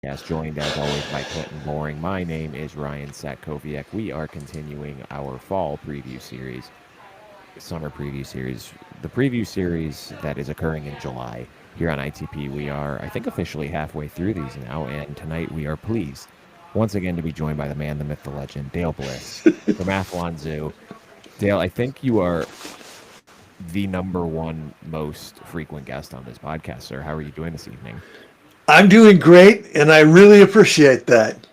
podcast, joined as always by Clinton Boring. My name is Ryan Satkoviak. We are continuing our fall preview series, summer preview series, the preview series that is occurring in July here on ITP. We are, I think, officially halfway through these now, and tonight we are pleased once again to be joined by the man, the myth, the legend, Dale Bliss from Autzen Zoo. Dale, I think you are the number one most frequent guest on this podcast, sir. How are you doing this evening? I'm doing great, and I really appreciate that.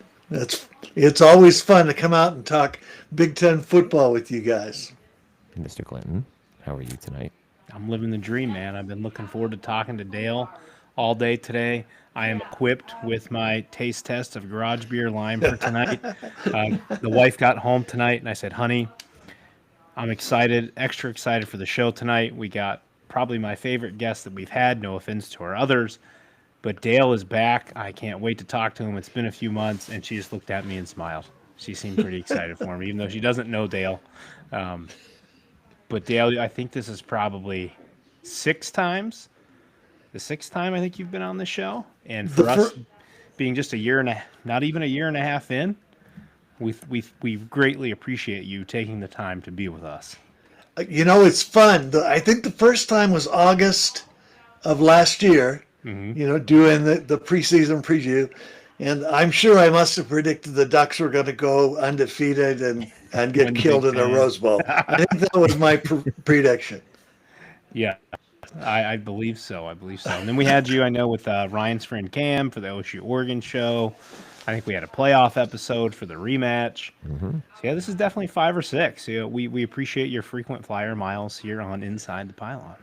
It's always fun to come out and talk Big Ten football with you guys. Mr. Clinton, how are you tonight? I'm living the dream, man. I've been looking forward to talking to Dale all day today. I am equipped with my taste test of garage beer lime for tonight. The wife got home tonight, and I said, honey, I'm excited, extra excited for the show tonight. We got probably my favorite guest that we've had, no offense to our others, but Dale is back. I can't wait to talk to him. It's been a few months, and she just looked at me and smiled. She seemed pretty excited for me, even though she doesn't know Dale. But Dale, I think this is probably the sixth time I think you've been on the show. And for us being just not even a year and a half in, we greatly appreciate you taking the time to be with us. You know, it's fun. I think the first time was August of last year, doing the preseason preview. And I'm sure I must have predicted the Ducks were going to go undefeated and get killed in the Rose Bowl. I think that was my prediction. Yeah, I believe so. And then we had you, I know, with Ryan's friend Cam for the OSU Oregon show. I think we had a playoff episode for the rematch. So, yeah, this is definitely 5 or 6. We appreciate your frequent flyer miles here on Inside the Pylon.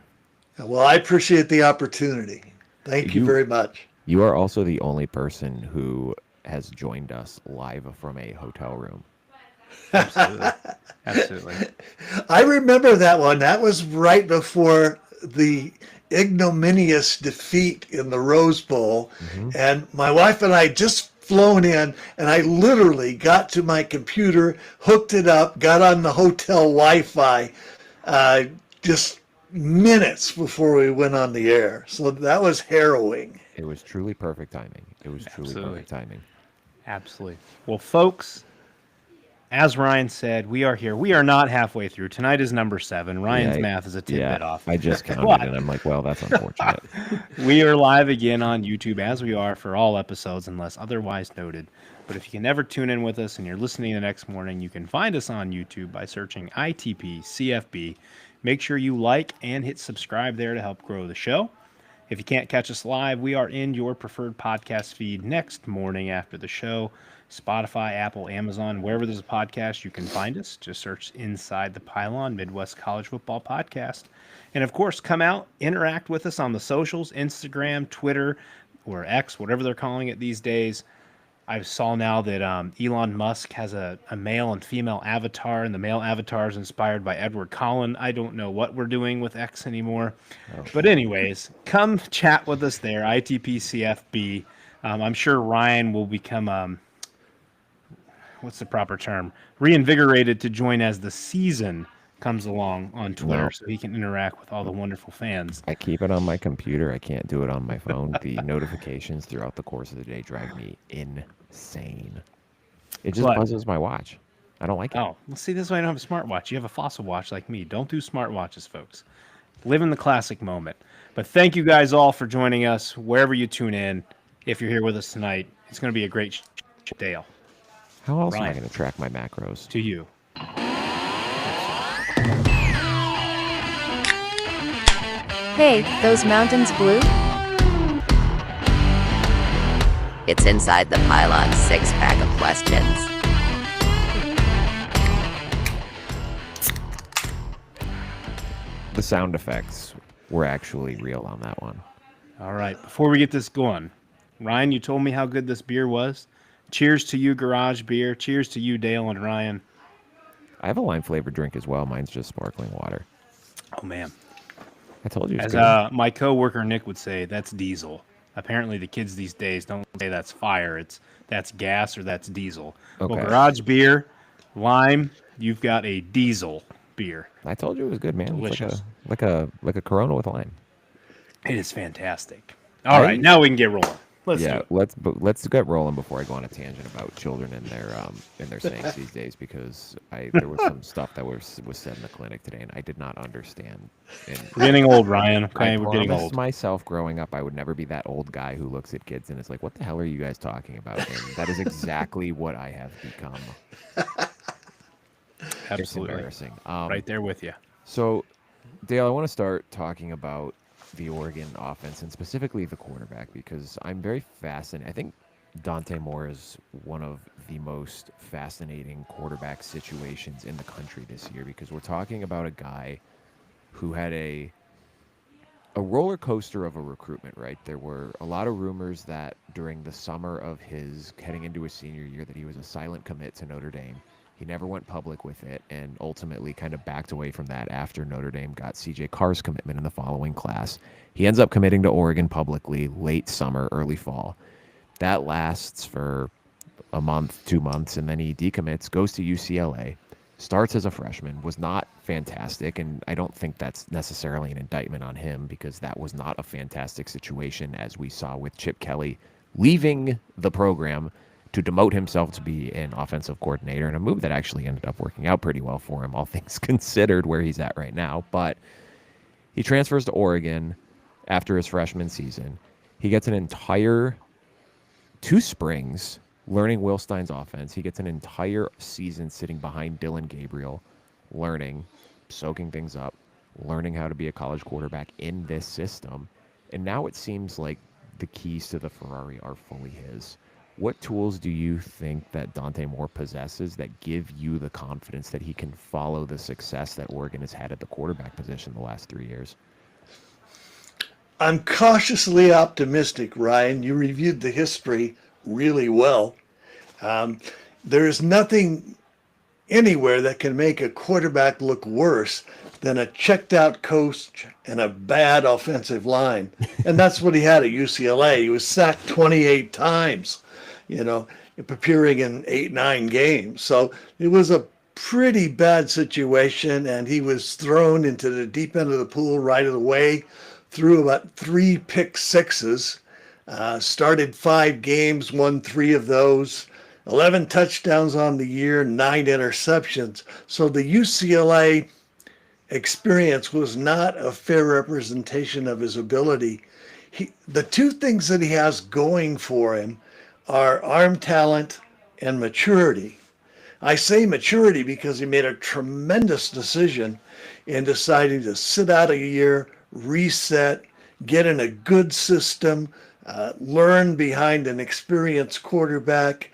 Well, I appreciate the opportunity. Thank you very much. You are also the only person who has joined us live from a hotel room. Absolutely. I remember that one. That was right before the ignominious defeat in the Rose Bowl. And my wife and I just flown in, and I literally got to my computer, hooked it up, got on the hotel Wi-Fi just minutes before we went on the air. So that was harrowing. It was truly perfect timing. Absolutely. Well, folks, as Ryan said, we are here. We are not halfway through. Tonight is number 7. Ryan's math is a tidbit off. I just counted and I'm like, well, that's unfortunate. We are live again on YouTube, as we are for all episodes, unless otherwise noted. But if you can never tune in with us and you're listening the next morning, you can find us on YouTube by searching ITP CFB. Make sure you like and hit subscribe there to help grow the show. If you can't catch us live, we are in your preferred podcast feed next morning after the show. Spotify, Apple, Amazon, wherever there's a podcast, you can find us. Just search Inside the Pylon, Midwest College Football Podcast. And, of course, come out, interact with us on the socials, Instagram, Twitter, or X, whatever they're calling it these days. I saw now that Elon Musk has a male and female avatar, and the male avatar is inspired by Edward Cullen. I don't know what we're doing with X anymore. But anyways, come chat with us there, ITPCFB. I'm sure Ryan will become, what's the proper term, reinvigorated to join as the season comes along on Twitter so he can interact with all the wonderful fans. I keep it on my computer. I can't do it on my phone. The notifications throughout the course of the day drive me insane. It just buzzes my watch. I don't like it. Oh, well, see, this is why I don't have a smartwatch. You have a fossil watch like me. Don't do smartwatches, folks. Live in the classic moment. But thank you guys all for joining us wherever you tune in. If you're here with us tonight, it's going to be a great Dale. How else Ryan, am I going to track my macros? To you. Hey, those mountains blue? It's Inside the Pylon 6-pack of questions. The sound effects were actually real on that one. All right. Before we get this going, Ryan, you told me how good this beer was. Cheers to you, Garage Beer. Cheers to you, Dale and Ryan. I have a lime-flavored drink as well. Mine's just sparkling water. Oh, man. I told you. As my coworker Nick would say, that's diesel. Apparently, the kids these days don't say that's fire. That's gas or that's diesel. Okay. Well, Garage Beer, lime, you've got a diesel beer. I told you it was good, man. Delicious. It's like a Corona with lime. It is fantastic. All right, now we can get rolling. Yeah, let's get rolling before I go on a tangent about children and their sayings these days, because there was some stuff that was said in the clinic today and I did not understand. And We're getting old, Ryan. Okay, I we're getting promised old. myself growing up I would never be that old guy who looks at kids and is like, "What the hell are you guys talking about?" And that is exactly what I have become. It's Absolutely. embarrassing. Right there with you. So, Dale, I want to start talking about the Oregon offense and specifically the quarterback, because I'm very fascinated. I think Dante Moore is one of the most fascinating quarterback situations in the country this year, because we're talking about a guy who had a roller coaster of a recruitment, right? There were a lot of rumors that during the summer of his heading into his senior year that he was a silent commit to Notre Dame. He never went public with it and ultimately kind of backed away from that after Notre Dame got CJ Carr's commitment in the following class. He ends up committing to Oregon publicly late summer, early fall. That lasts for a month, 2 months, and then he decommits, goes to UCLA, starts as a freshman, was not fantastic, and I don't think that's necessarily an indictment on him because that was not a fantastic situation, as we saw with Chip Kelly leaving the program to demote himself to be an offensive coordinator, and a move that actually ended up working out pretty well for him, all things considered, where he's at right now. But he transfers to Oregon after his freshman season. He gets an entire 2 springs learning Will Stein's offense. He gets an entire season sitting behind Dillon Gabriel, learning, soaking things up, learning how to be a college quarterback in this system. And now it seems like the keys to the Ferrari are fully his. What tools do you think that Dante Moore possesses that give you the confidence that he can follow the success that Oregon has had at the quarterback position the last 3 years? I'm cautiously optimistic, Ryan. You reviewed the history really well. There is nothing anywhere that can make a quarterback look worse than a checked out coach and a bad offensive line. And that's what he had at UCLA. He was sacked 28 times, appearing in 8-9 games. So it was a pretty bad situation, and he was thrown into the deep end of the pool right away, threw about 3 pick sixes, started 5 games, won 3 of those, 11 touchdowns on the year, 9 interceptions. So the UCLA experience was not a fair representation of his ability. The 2 things that he has going for him are arm talent and maturity. I say maturity because he made a tremendous decision in deciding to sit out a year, reset, get in a good system, learn behind an experienced quarterback,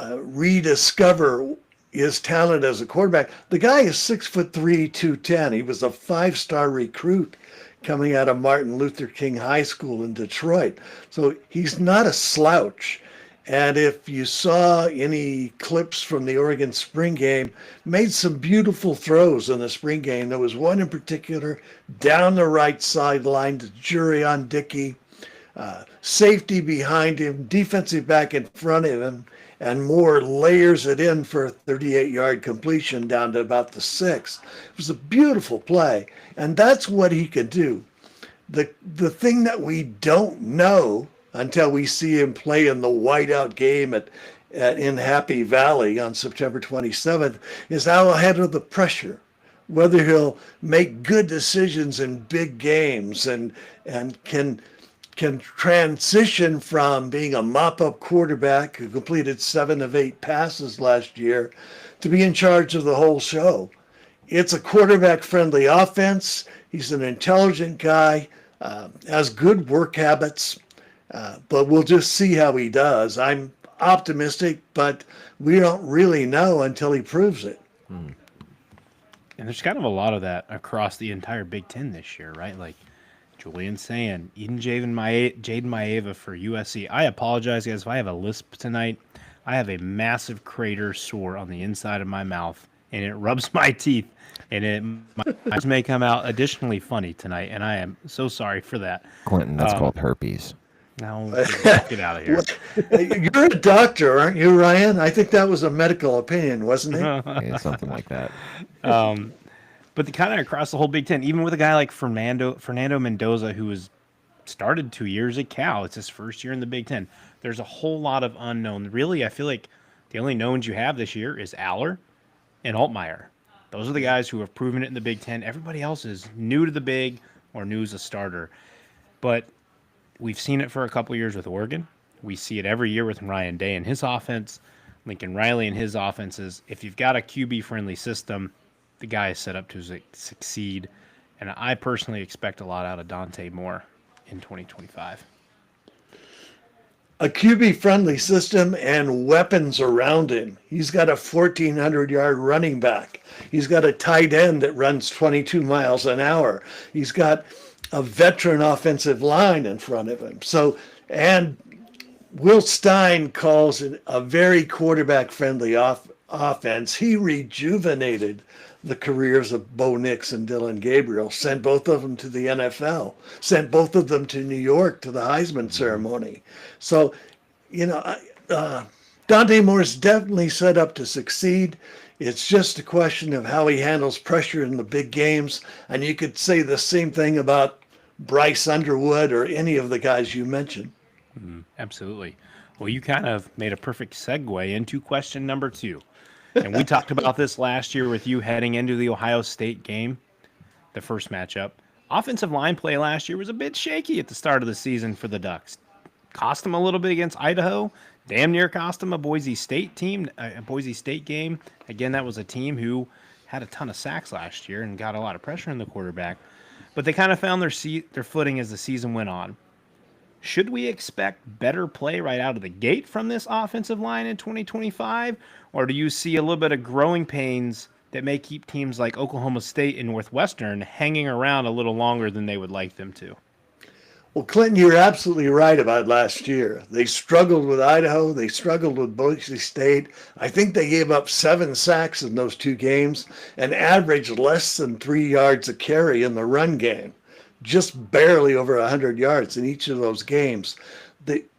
rediscover his talent as a quarterback. The guy is 6'3", 210. He was a 5-star recruit coming out of Martin Luther King High School in Detroit. So he's not a slouch. And if you saw any clips from the Oregon spring game, made some beautiful throws in the spring game. There was one in particular down the right sideline to Jurion Dickey, safety behind him, defensive back in front of him, and Moore layers it in for a 38-yard completion down to about the 6. It was a beautiful play, and that's what he could do. The thing that we don't know until we see him play in the whiteout game in Happy Valley on September 27th is how ahead of the pressure, whether he'll make good decisions in big games and can transition from being a mop-up quarterback who completed 7 of 8 passes last year to be in charge of the whole show. It's a quarterback-friendly offense. He's an intelligent guy, has good work habits, but we'll just see how he does. I'm optimistic, but we don't really know until he proves it. And there's kind of a lot of that across the entire Big Ten this year, right? Like Julian saying, even Jaden Maeva for USC. I apologize, guys, if I have a lisp tonight. I have a massive crater sore on the inside of my mouth, and it rubs my teeth, and my eyes may come out additionally funny tonight, and I am so sorry for that. Clinton, that's called herpes. No, get out of here. You're a doctor, aren't you, Ryan? I think that was a medical opinion, wasn't it? Yeah, something like that. But the kind of across the whole Big Ten, even with a guy like Fernando Mendoza, who was started 2 years at Cal. It's his first year in the Big Ten. There's a whole lot of unknown. Really, I feel like the only knowns you have this year is Aller and Altmaier. Those are the guys who have proven it in the Big Ten. Everybody else is new to the Big or new as a starter. But we've seen it for a couple years with Oregon. We see it every year with Ryan Day and his offense, Lincoln Riley and his offenses. If you've got a QB-friendly system, the guy is set up to succeed. And I personally expect a lot out of Dante Moore in 2025. A QB-friendly system and weapons around him. He's got a 1,400-yard running back. He's got a tight end that runs 22 miles an hour. He's got a veteran offensive line in front of him. So, and Will Stein calls it a very quarterback-friendly offense. He rejuvenated the careers of Bo Nix and Dillon Gabriel, sent both of them to the NFL, sent both of them to New York to the Heisman ceremony. So, Dante Moore is definitely set up to succeed. It's just a question of how he handles pressure in the big games. And you could say the same thing about Bryce Underwood or any of the guys you mentioned. Absolutely. Well, you kind of made a perfect segue into question number 2. And we talked about this last year with you heading into the Ohio State game, the first matchup. Offensive line play last year was a bit shaky at the start of the season for the Ducks. Cost them a little bit against Idaho. Damn near cost them a Boise State game. Again, that was a team who had a ton of sacks last year and got a lot of pressure on the quarterback. But they kind of found their footing as the season went on. Should we expect better play right out of the gate from this offensive line in 2025? Or do you see a little bit of growing pains that may keep teams like Oklahoma State and Northwestern hanging around a little longer than they would like them to? Well, Clinton, you're absolutely right about last year. They struggled with Idaho. They struggled with Boise State. I think they gave up 7 sacks in those 2 games and averaged less than 3 yards a carry in the run game. Just barely over 100 yards in each of those games.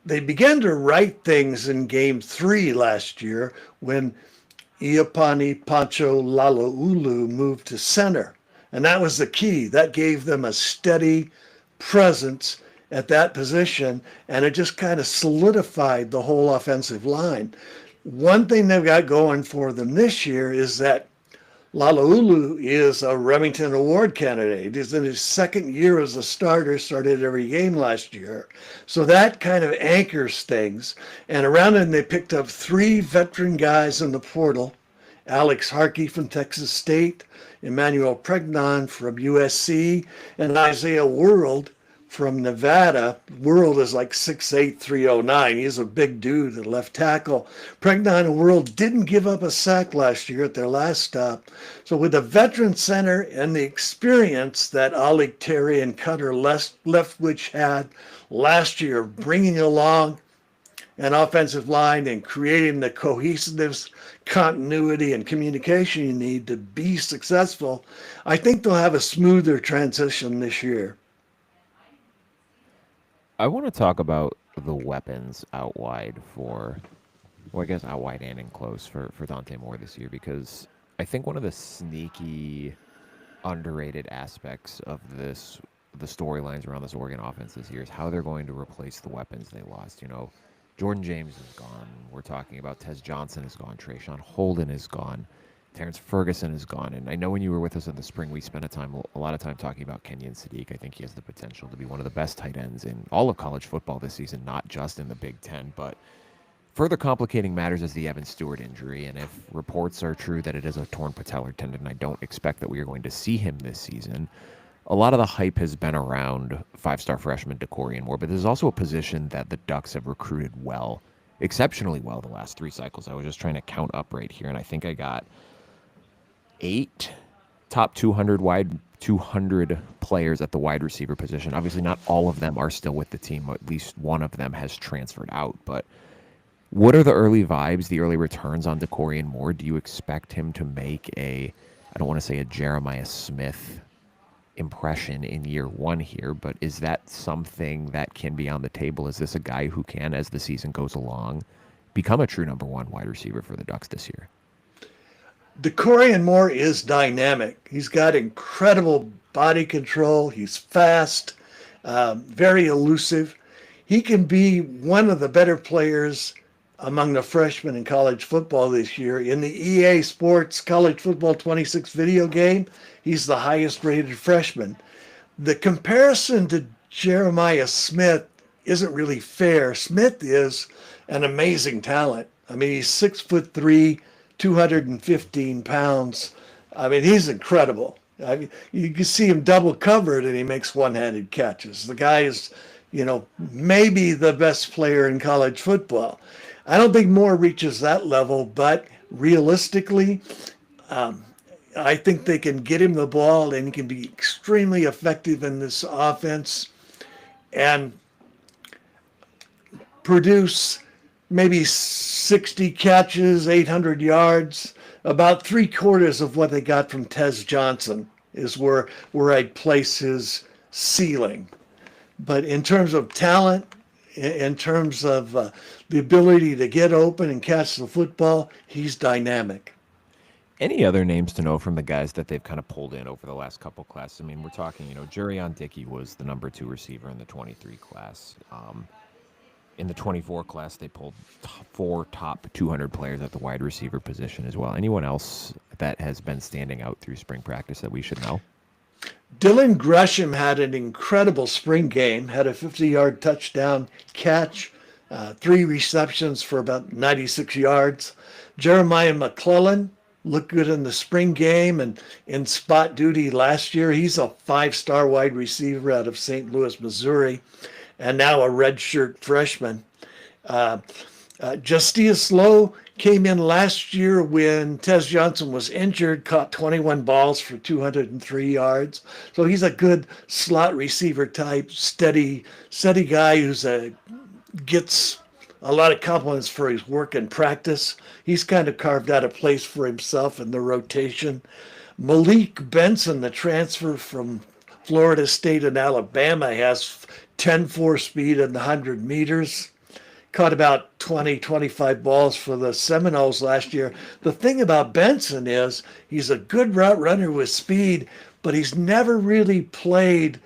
They began to right things in game 3 last year when Iapani Pancho Lalaulu moved to center. And that was the key. That gave them a steady presence at that position, and it just kind of solidified the whole offensive line. One thing they've got going for them this year is that Lalaulu is a Remington Award candidate. He's in his 2nd year as a starter, started every game last year. So that kind of anchors things. And around him, they picked up 3 veteran guys in the portal. Alex Harkey from Texas State, Emmanuel Pregnon from USC, and Isaiah World from Nevada. World is like 6'8", 309. He's a big dude at left tackle. Pregnon and World didn't give up a sack last year at their last stop. So with the veteran center and the experience that Alec Terry and Cutter Leftwich had last year, bringing along an offensive line and creating the cohesiveness, continuity, and communication you need to be successful, I think they'll have a smoother transition this year. I want to talk about the weapons out wide out wide and in close for Dante Moore this year, because I think one of the sneaky, underrated aspects of the storylines around this Oregon offense this year is how they're going to replace the weapons they lost. Jordan James is gone. We're talking about Tez Johnson is gone. Traeshon Holden is gone. Terrance Ferguson is gone. And I know when you were with us in the spring, we spent a lot of time talking about Kenyon Sadiq. I think he has the potential to be one of the best tight ends in all of college football this season, not just in the Big Ten. But further complicating matters is the Evan Stewart injury. And if reports are true that it is a torn patellar tendon, I don't expect that we are going to see him this season. A lot of the hype has been around 5-star freshman Decorian Moore, but there's also a position that the Ducks have recruited exceptionally well the last 3 cycles. I was just trying to count up right here, and I think I got 8 top 200 players at the wide receiver position. Obviously, not all of them are still with the team. At least one of them has transferred out. But what are the early vibes, the early returns on Decorian Moore? Do you expect him to make I don't want to say a Jeremiah Smith impression in year 1 here, but is that something that can be on the table? Is this a guy who can, as the season goes along, become a true number 1 wide receiver for the Ducks this year? Decorian Moore is dynamic. He's got incredible body control. He's fast. very elusive. He can be one of the better players among the freshmen in college football this year. In the EA Sports College Football 26 video game, he's the highest rated freshman. The comparison to Jeremiah Smith isn't really fair. Smith is an amazing talent. I mean, he's 6'3", 215 pounds. I mean, he's incredible. I mean, you can see him double covered and he makes one-handed catches. The guy is, maybe the best player in college football. I don't think Moore reaches that level, but realistically, I think they can get him the ball and he can be extremely effective in this offense and produce maybe 60 catches, 800 yards. About 3/4 of what they got from Tez Johnson is where I'd place his ceiling. But in terms of talent, in terms of the ability to get open and catch the football, he's dynamic. Any other names to know from the guys that they've kind of pulled in over the last couple classes? I mean, we're talking, Jurion Dickey was the number 2 receiver in the 23 class. In the 24 class, they pulled 4 top 200 players at the wide receiver position as well. Anyone else that has been standing out through spring practice that we should know? Dillon Gresham had an incredible spring game, had a 50-yard touchdown catch, 3 receptions for about 96 yards. Jeremiah McClellan looked good in the spring game and in spot duty last year. He's a 5-star wide receiver out of St. Louis, Missouri, and now a redshirt freshman. Justice Lowe came in last year when Tez Johnson was injured, caught 21 balls for 203 yards. So he's a good slot receiver type, steady guy who's gets a lot of compliments for his work in practice. He's kind of carved out a place for himself in the rotation. Malik Benson, the transfer from Florida State and Alabama, has 10.4 speed in the 100 meters. Caught about 25 balls for the Seminoles last year. The thing about Benson is he's a good route runner with speed, but he's never really played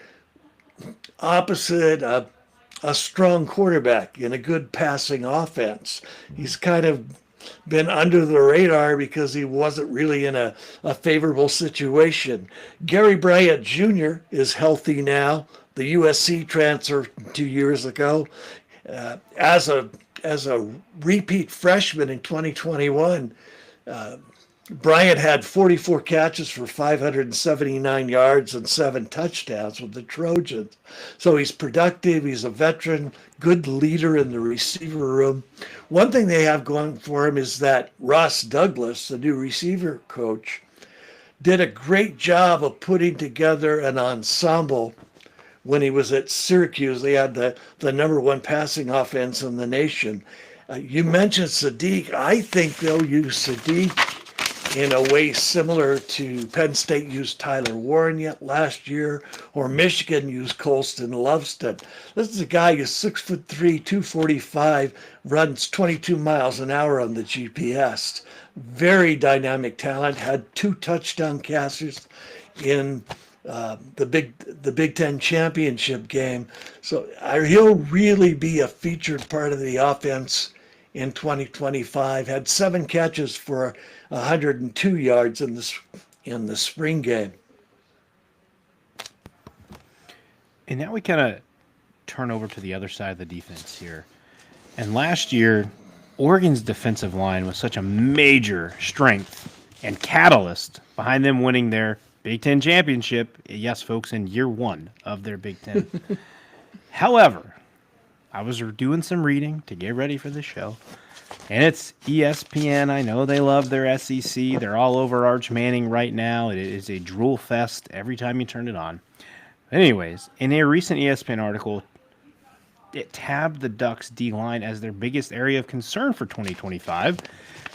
opposite a strong quarterback in a good passing offense. He's kind of been under the radar because he wasn't really in a favorable situation. Gary Bryant Jr. is healthy now. The USC transfer 2 years ago. As a repeat freshman in 2021, Bryant had 44 catches for 579 yards and 7 touchdowns with the Trojans. So he's productive. He's a veteran, good leader in the receiver room. One thing they have going for him is that Ross Douglas, the new receiver coach, did a great job of putting together an ensemble. When he was at Syracuse, they had the number 1 passing offense in the nation. You mentioned Sadiq. I think they'll use Sadiq in a way similar to Penn State used Tyler Warren last year, or Michigan used Colston Lovestown. This is a guy who's 6'3", 245, runs 22 miles an hour on the GPS. Very dynamic talent. Had 2 touchdown catches in the Big Ten championship game. So he'll really be a featured part of the offense in 2025. Had 7 catches for 102 yards in the spring game. And now we kind of turn over to the other side of the defense here. And last year, Oregon's defensive line was such a major strength and catalyst behind them winning their Big Ten championship. Yes, folks, in year 1 of their Big Ten. However, I was doing some reading to get ready for the show, and it's ESPN. I know they love their SEC. They're all over Arch Manning right now. It is a drool fest every time you turn it on. Anyways, in a recent ESPN article, it tabbed the Ducks D-line as their biggest area of concern for 2025,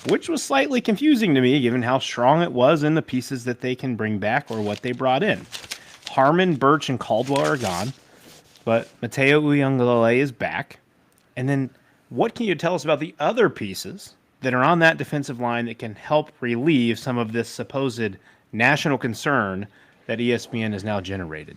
which was slightly confusing to me given how strong it was in the pieces that they can bring back or what they brought in. Harmon, Birch, and Caldwell are gone, but Mateo Uiagalelei is back. And then what can you tell us about the other pieces that are on that defensive line that can help relieve some of this supposed national concern that ESPN has now generated?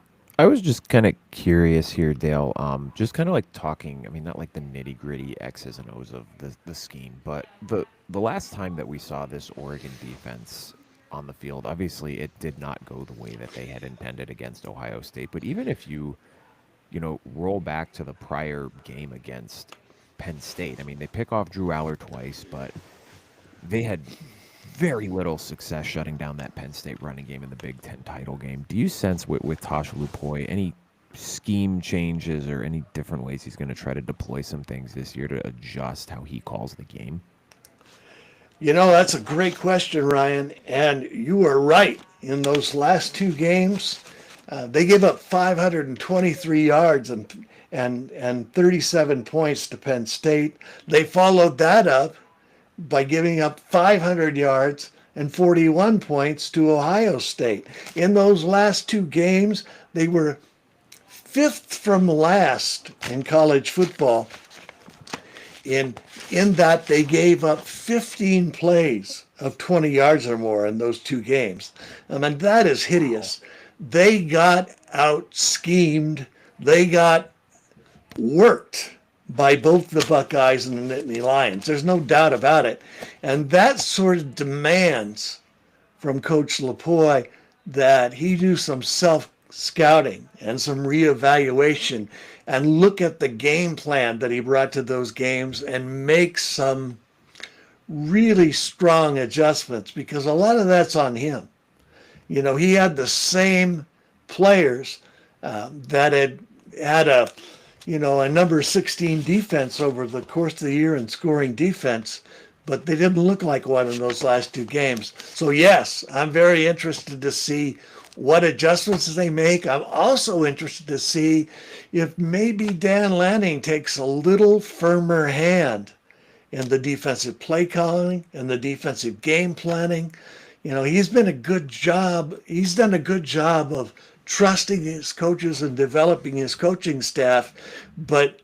I was just kind of curious here, Dale. Just kind of like talking. I mean, not like the nitty gritty X's and O's of the scheme, but the last time that we saw this Oregon defense on the field, obviously it did not go the way that they had intended against Ohio State. But even if you roll back to the prior game against Penn State, I mean, they pick off Drew Aller twice, but they had very little success shutting down that Penn State running game in the Big Ten title game. Do you sense with Tosh Lupoi any scheme changes or any different ways he's going to try to deploy some things this year to adjust how he calls the game? That's a great question, Ryan. And you are right. In those last two games, they gave up 523 yards and 37 points to Penn State. They followed that up by giving up 500 yards and 41 points to Ohio State. In those last two games, they were fifth from last in college football. In that they gave up 15 plays of 20 yards or more in those two games. I mean, that is hideous. They got out-schemed. They got worked by both the Buckeyes and the Nittany Lions. There's no doubt about it. And that sort of demands from Coach Lupoi that he do some self-scouting and some reevaluation and look at the game plan that he brought to those games and make some really strong adjustments, because a lot of that's on him. He had the same players that had a number 16 defense over the course of the year in scoring defense, but they didn't look like one in those last two games. So yes, I'm very interested to see what adjustments they make. I'm also interested to see if maybe Dan Lanning takes a little firmer hand in the defensive play calling and the defensive game planning. He's done a good job of trusting his coaches and developing his coaching staff, but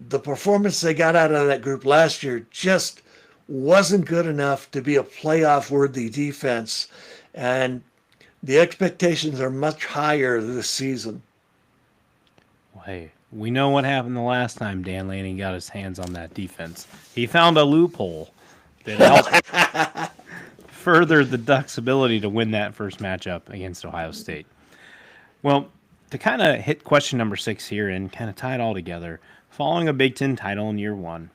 the performance they got out of that group last year just wasn't good enough to be a playoff-worthy defense, and the expectations are much higher this season. Well, hey, we know what happened the last time Dan Lanning got his hands on that defense. He found a loophole that helped further the Ducks' ability to win that first matchup against Ohio State. Well, to kind of hit question number 6 here and kind of tie it all together, following a Big Ten title in year one,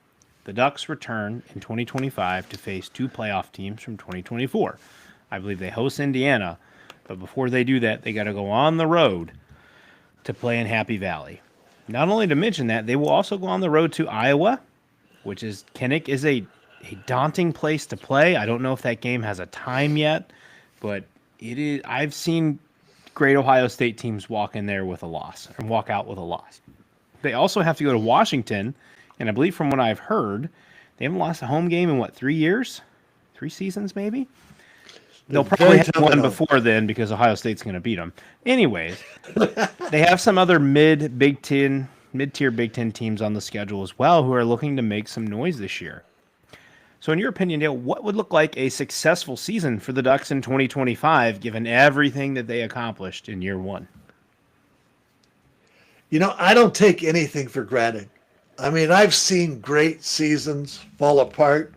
the Ducks return in 2025 to face two playoff teams from 2024. I believe they host Indiana, but before they do that, they got to go on the road to play in Happy Valley. Not only to mention that, they will also go on the road to Iowa, which is Kinnick is a daunting place to play. I don't know if that game has a time yet, but it is. I've seen great Ohio State teams walk in there with a loss and walk out with a loss. They also have to go to Washington, and I believe from what I've heard, they haven't lost a home game in 3 years? 3 seasons maybe? They'll probably have one before then because Ohio State's going to beat them. Anyways, they have some other mid-tier Big Ten teams on the schedule as well who are looking to make some noise this year. So in your opinion, Dale, what would look like a successful season for the Ducks in 2025, given everything that they accomplished in year one? I don't take anything for granted. I mean, I've seen great seasons fall apart.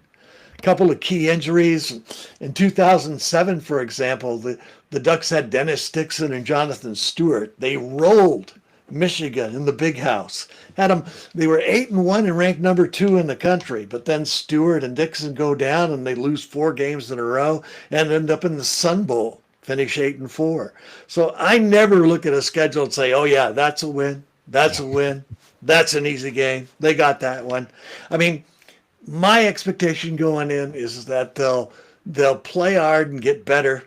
A couple of key injuries. In 2007, for example, the Ducks had Dennis Dixon and Jonathan Stewart. They rolled Michigan in the Big House. They were 8-1 and ranked number 2 in the country, but then Stewart and Dixon go down and they lose 4 games in a row and end up in the Sun Bowl, finish 8-4. So I never look at a schedule and say, oh yeah, that's a win. That's a win. That's an easy game. They got that one. I mean, my expectation going in is that they'll play hard and get better.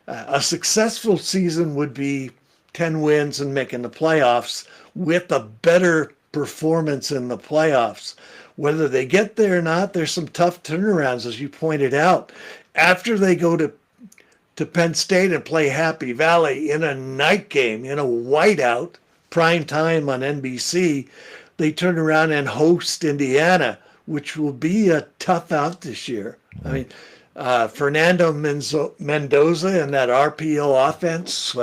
A successful season would be 10 wins and making the playoffs with a better performance in the playoffs. Whether they get there or not, there's some tough turnarounds, as you pointed out. After they go to Penn State and play Happy Valley in a night game, in a whiteout, prime time on NBC, they turn around and host Indiana, which will be a tough out this year. I mean, Fernando Mendoza and that RPO offense,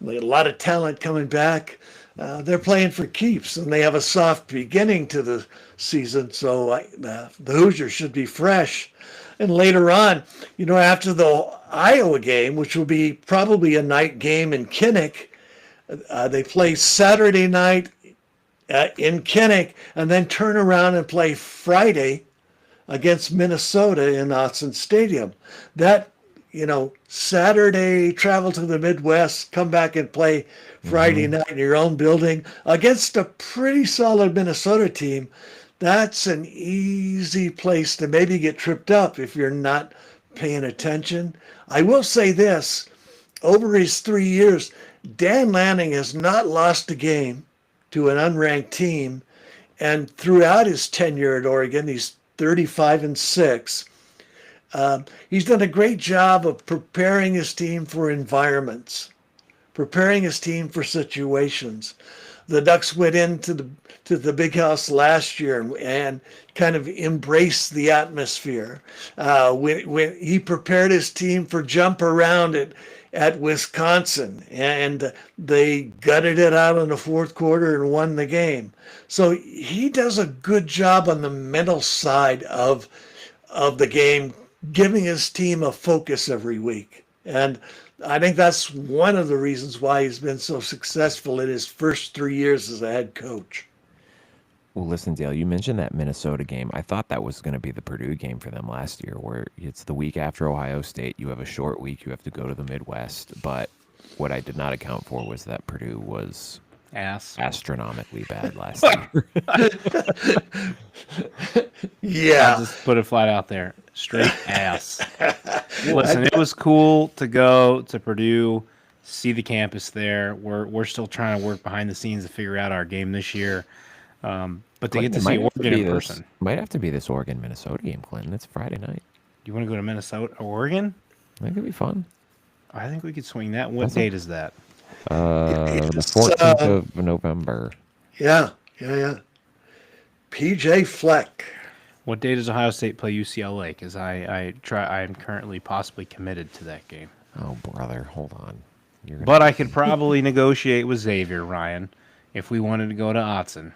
A lot of talent coming back. They're playing for keeps, and they have a soft beginning to the season. So the Hoosiers should be fresh. And later on, after the Iowa game, which will be probably a night game in Kinnick, they play Saturday night in Kinnick, and then turn around and play Friday against Minnesota in Autzen Stadium. That, Saturday, travel to the Midwest, come back and play Friday night in your own building against a pretty solid Minnesota team. That's an easy place to maybe get tripped up if you're not paying attention. I will say this, over his 3 years, Dan Lanning has not lost a game to an unranked team. And throughout his tenure at Oregon, he's 35-6. He's done a great job of preparing his team for environments, preparing his team for situations. The Ducks went into the Big House last year and kind of embraced the atmosphere. When he prepared his team for jump around at Wisconsin, and they gutted it out in the fourth quarter and won the game. So he does a good job on the mental side of the game, giving his team a focus every week. And I think that's one of the reasons why he's been so successful in his first 3 years as a head coach. Well, listen, Dale, you mentioned that Minnesota game. I thought that was going to be the Purdue game for them last year, where it's the week after Ohio State. You have a short week. You have to go to the Midwest. But what I did not account for was that Purdue was astronomically bad last year. Yeah. I'll just put it flat out there. Straight ass. Listen, it was cool to go to Purdue, see the campus there. We're still trying to work behind the scenes to figure out our game this year. But to get to see Oregon in person. Might have to be this Oregon-Minnesota game, Clinton. It's Friday night. You want to go to Minnesota, Oregon? That could be fun. I think we could swing that. What date is that? The 14th of November. Yeah. PJ Fleck. What day does Ohio State play UCLA? Because I'm currently possibly committed to that game. Oh, brother, hold on. But I could probably negotiate with Xavier, Ryan, if we wanted to go to Autzen.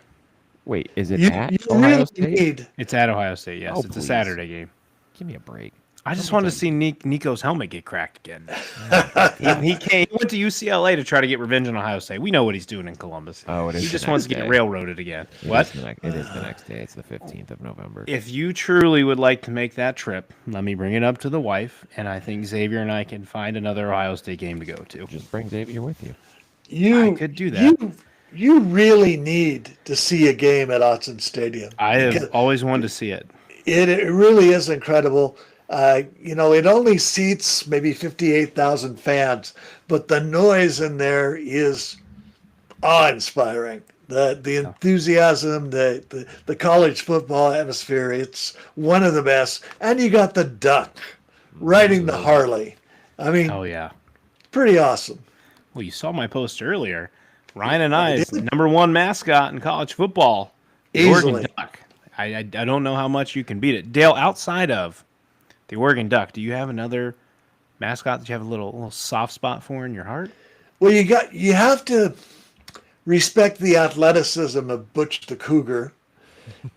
Wait, is it at Ohio State? It's at Ohio State, yes. Oh, it's a Saturday game. Give me a break. I just wanted to see Nico's helmet get cracked again. He went to UCLA to try to get revenge on Ohio State. We know what he's doing in Columbus. Oh, it is. He just wants to get railroaded again. It What? It is the next day. It's the 15th of November. If you truly would like to make that trip, let me bring it up to the wife, and I think Xavier and I can find another Ohio State game to go to. Just bring Xavier with you. I could do that. You really need to see a game at Autzen Stadium. I have always wanted to see it. It really is incredible. It only seats maybe 58,000 fans, but the noise in there is awe-inspiring. The enthusiasm, the college football atmosphere, it's one of the best. And you got the duck riding the Harley. I mean, oh yeah, pretty awesome. Well, you saw my post earlier. Ryan and I's number one mascot in college football, the Oregon Duck. I don't know how much you can beat it. Dale, outside of the Oregon Duck, do you have another mascot that you have a little soft spot for in your heart? Well, you have to respect the athleticism of Butch the Cougar,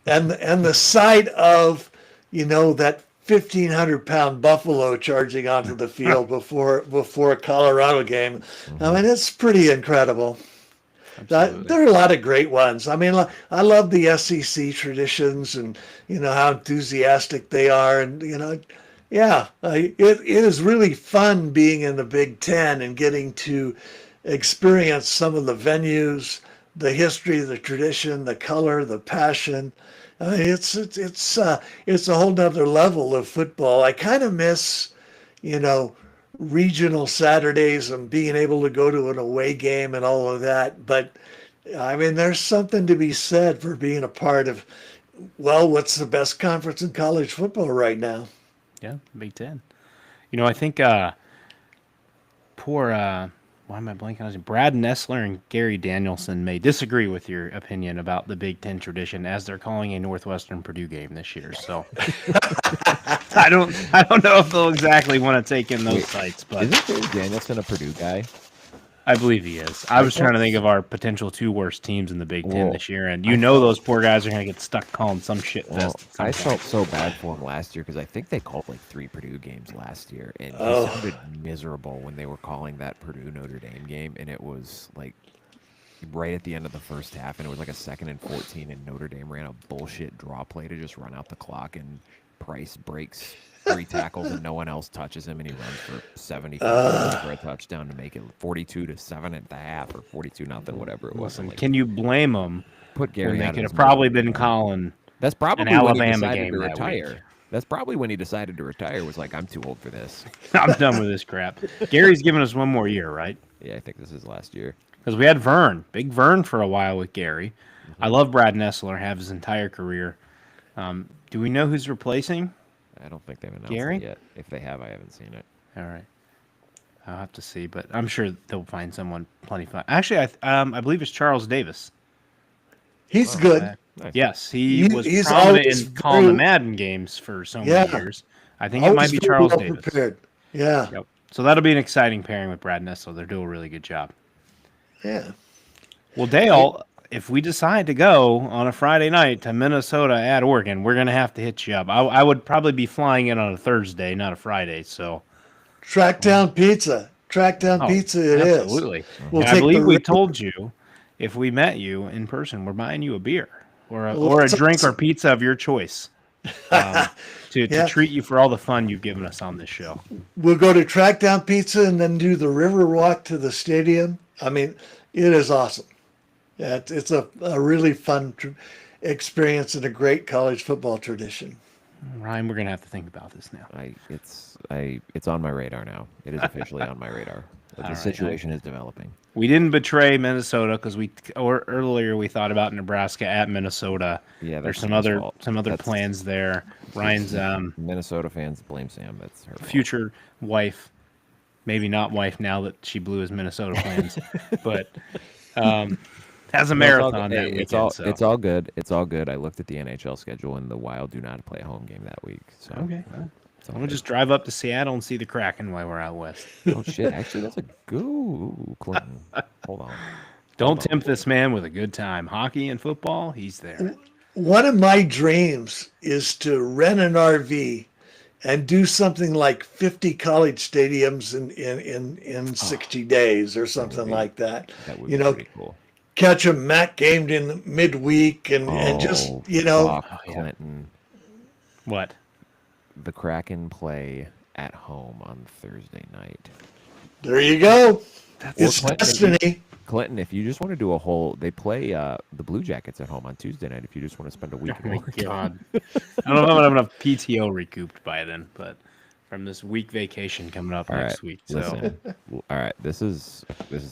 and the sight of that 1,500-pound buffalo charging onto the field before a Colorado game. I mean, it's pretty incredible. There are a lot of great ones. I mean, I love the SEC traditions and how enthusiastic they are, and it is really fun being in the Big Ten and getting to experience some of the venues, the history, the tradition, the color, the passion. I mean, it's a whole nother level of football. I kind of miss, regional Saturdays and being able to go to an away game and all of that. But I mean, there's something to be said for being a part of, what's the best conference in college football right now? Yeah, Big Ten. I think why am I blanking on his name? Brad Nessler and Gary Danielson may disagree with your opinion about the Big Ten tradition, as they're calling a Northwestern Purdue game this year. So I don't know if they'll exactly want to take in those sites. But isn't Gary Danielson a Purdue guy? I believe he is. I was trying to think of our potential 2 worst teams in the Big Ten this year, and those poor guys are going to get stuck calling some shit fest. I felt so bad for him last year because I think they called like 3 Purdue games last year, and he sounded miserable when they were calling that Purdue Notre Dame game, and it was like right at the end of the first half, and it was like a 2nd and 14, and Notre Dame ran a bullshit draw play to just run out the clock, and Price breaks 3 tackles and no one else touches him, and he runs for 75 yards for a touchdown to make it 42-7 at the half, or 42-0, whatever it was. Listen, can you blame them? Put Gary when they out could of have probably been calling That's probably an Alabama when he decided game to that retire. week. That's probably when he decided to retire. Was like, I'm too old for this. I'm done with this crap. Gary's giving us one more year, right? Yeah, I think this is last year. Because we had Vern, big Vern for a while with Gary. I love Brad Nessler, have his entire career. Do we know who's replacing? I don't think they've announced Gary? it yet. If they have, I haven't seen it. All right. I'll have to see, but I'm sure they'll find someone plenty fun. Actually, I believe it's Charles Davis. He's good. Nice. Yes, He's was prominent always in calling the very- Madden games for so many years. I think it Always might be very Charles well Davis. prepared. Yeah. Yep. So that'll be an exciting pairing with Brad Nessler. They're doing a really good job. Yeah. Well, Dale, if we decide to go on a Friday night to Minnesota at Oregon, we're going to have to hit you up. I would probably be flying in on a Thursday, not a Friday. So Track down pizza. Track down pizza it is. absolutely. We'll And I take believe the we river- told you if we met you in person, we're buying you a beer or a that's drink or awesome. pizza of your choice to Yeah. treat you for all the fun you've given us on this show. We'll go to Track Down Pizza and then do the river walk to the stadium. I mean, it is awesome. Yeah, it's a really fun experience and a great college football tradition. Ryan, we're going to have to think about this now. It's on my radar now. It is officially on my radar. The situation is developing. We didn't betray Minnesota because earlier we thought about Nebraska at Minnesota. Yeah, There's that's some other That's- plans there. Ryan's Minnesota fans blame Sam. That's her fault. future wife, maybe not wife now that she blew his Minnesota plans, but has a marathon that weekend. It's all good. It's all good. I looked at the NHL schedule, and the Wild do not play a home game that week. So Okay. it's all I'm gonna good. just drive up to Seattle and see the Kraken while we're out west. Oh shit! Actually, that's a go, Clinton. Hold on. Don't tempt this man with a good time. Hockey and football, he's there. One of my dreams is to rent an RV and do something like 50 college stadiums in 60 days or something like that. That would You be know, pretty cool. catch a MAC game in midweek and just, fuck, Clinton. What? The Kraken play at home on Thursday night. there you go. It's Clinton, destiny. Clinton, if you just want to do a whole, they play the Blue Jackets at home on Tuesday night. If you just want to spend a week Oh my in Oregon. God. I don't know if I'm gonna have enough PTO recouped by then, but from this week vacation coming up All next right, week. So listen. All right, this is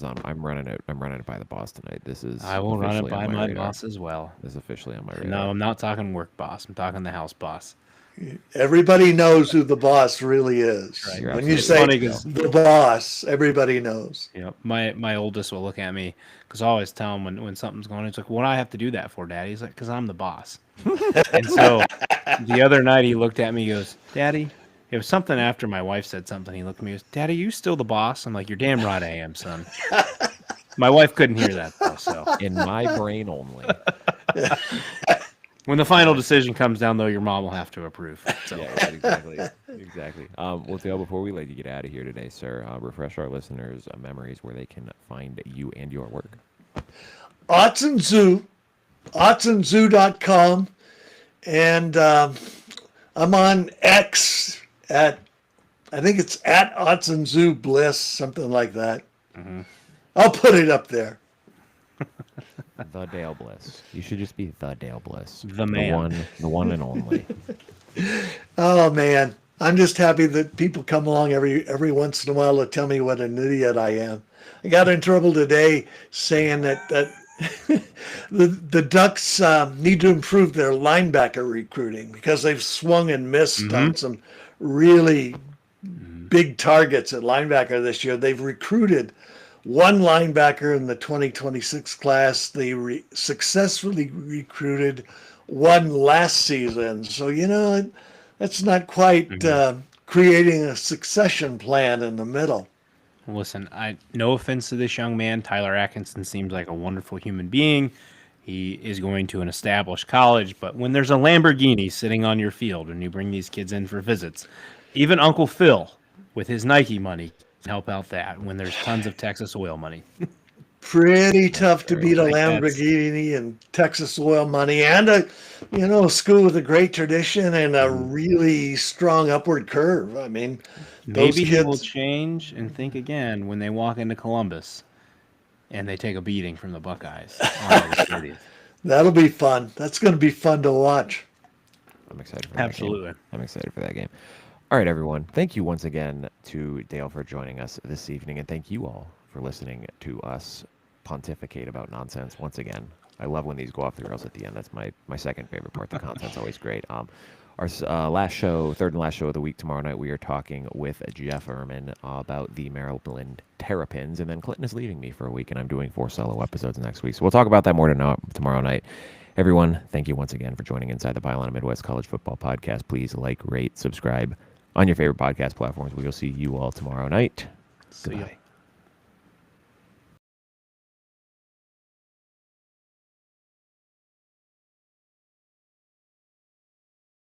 on. I'm running it. I'm running it by the boss tonight. This is. I will run it officially by on my radar. boss as well. This is officially on my radar. No, I'm not talking work boss. I'm talking the house boss. Everybody knows who the boss really is. Right. You're When you absolutely say right. Funny 'cause- the boss, everybody knows. You know, my oldest will look at me because I always tell him when something's going on. He's like, "What do I have to do that for, Daddy?" He's like, "Because I'm the boss." And so the other night he looked at me, he goes, "Daddy," it was something after my wife said something. He looked at me, he goes, "Daddy, you still the boss?" I'm like, "You're damn right I am, son." My wife couldn't hear that though, so In my brain only. when the final decision comes down, though, your mom will have to approve. So Yeah, right, exactly. Exactly. Well, Theo, before we let you get out of here today, sir, refresh our listeners' memories where they can find you and your work. Autzen Zoo, AutzenZoo.com, and I'm on X at, I think it's at Autzen Zoo Bliss, something like that. I'll put it up there. The Dale Bliss. You should just be the Dale Bliss. The man. The one and only. Oh man, I'm just happy that people come along every once in a while to tell me what an idiot I am. I got in trouble today saying that the Ducks need to improve their linebacker recruiting because they've swung and missed on some really big targets at linebacker this year. They've recruited one linebacker in the 2026 class. They successfully recruited one last season. So, that's not quite creating a succession plan in the middle. Listen, no offense to this young man. Tyler Atkinson seems like a wonderful human being. He is going to an established college, but when there's a Lamborghini sitting on your field and you bring these kids in for visits, even Uncle Phil with his Nike money can help out that when there's tons of Texas oil money. Pretty tough to beat a like Lamborghini and Texas oil money and a school with a great tradition and a really strong upward curve. I mean, Maybe he will change and think again when they walk into Columbus and they take a beating from the Buckeyes on August 30th. That'll be fun. That's going to be fun to watch. I'm excited for that Absolutely. game. I'm excited for that game. All right, everyone. Thank you once again to Dale for joining us this evening, and thank you all for listening to us pontificate about nonsense once again. I love when these go off the rails at the end. That's my second favorite part. The content's always great. Our last show, third and last show of the week tomorrow night, we are talking with Jeff Ehrman about the Maryland Terrapins, and then Clinton is leaving me for a week, and I'm doing 4 solo episodes next week. So we'll talk about that more tomorrow night. Everyone, thank you once again for joining Inside the Pylon, a Midwest College Football podcast. Please like, rate, subscribe on your favorite podcast platforms. We will see you all tomorrow night. See ya. Goodbye.